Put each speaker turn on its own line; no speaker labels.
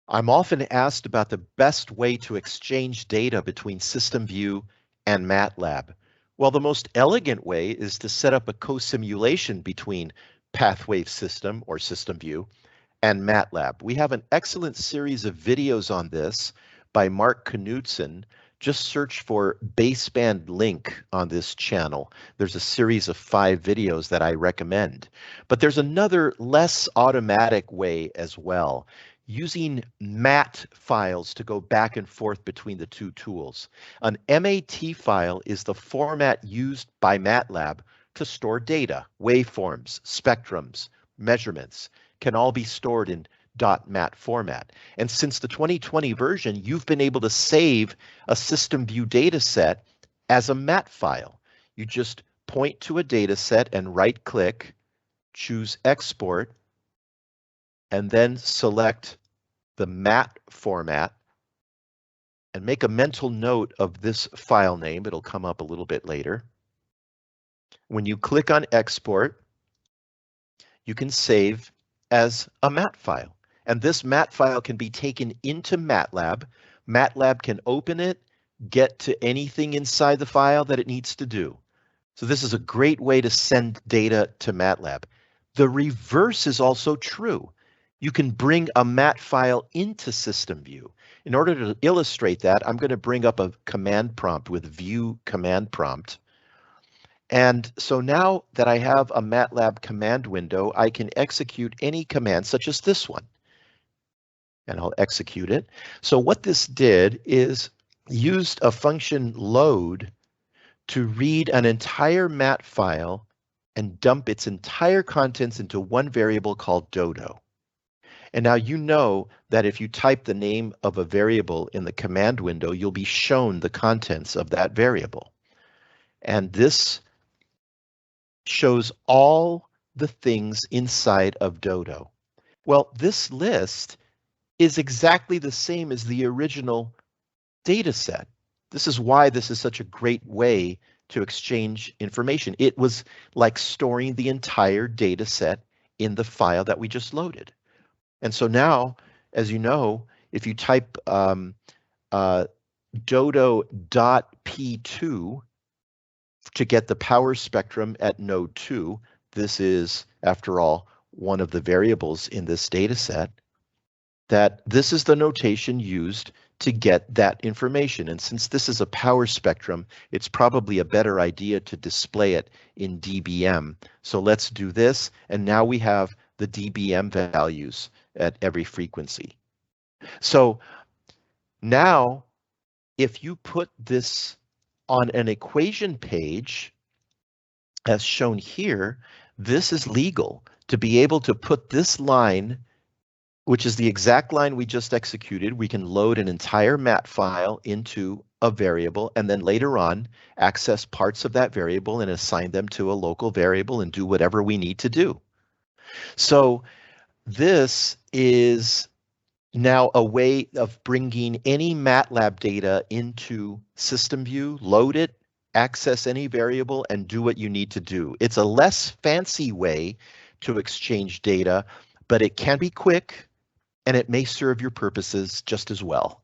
I'm often asked about the best way to exchange data between SystemVue and MATLAB. Well, the most elegant way is to set up a co-simulation between PathWave System or SystemVue and MATLAB. We have an excellent series of videos on this by Mark Knudsen. Just search for baseband link on this channel. There's a series of 5 videos that I recommend. But there's another less automatic way as well, using MAT files to go back and forth between the two tools. An MAT file is the format used by MATLAB to store data, waveforms, spectrums, measurements, can all be stored in .mat format. And since the 2020 version, you've been able to save a SystemVue data set as a MAT file. You just point to a data set and right click, choose export, and then select the MAT format and make a mental note of this file name. It'll come up a little bit later. When you click on export, you can save as a MAT file. And this MAT file can be taken into MATLAB. MATLAB can open it, get to anything inside the file that it needs to do. So this is a great way to send data to MATLAB. The reverse is also true. You can bring a MAT file into SystemVue. In order to illustrate that, I'm going to bring up a command prompt with View command prompt. And so now that I have a MATLAB command window, I can execute any command such as this one. And I'll execute it. So what this did is used a function load to read an entire MAT file and dump its entire contents into one variable called dodo. And now you know that if you type the name of a variable in the command window, you'll be shown the contents of that variable. And this shows all the things inside of dodo. Well, this list is exactly the same as the original data set. This is why this is such a great way to exchange information. It was like storing the entire data set in the file that we just loaded. And so now, as you know, if you type dodo.p2 to get the power spectrum at node 2, this is, after all, one of the variables in this data set, that this is the notation used to get that information. And since this is a power spectrum, it's probably a better idea to display it in dBm. So let's do this, and now we have the dBm values at every frequency. So now, if you put this on an equation page, as shown here, this is legal to be able to put this line, which is the exact line we just executed. We can load an entire MAT file into a variable and then later on access parts of that variable and assign them to a local variable and do whatever we need to do. So this is now a way of bringing any MATLAB data into SystemVue, load it, access any variable, and do what you need to do. It's a less fancy way to exchange data, but it can be quick and it may serve your purposes just as well.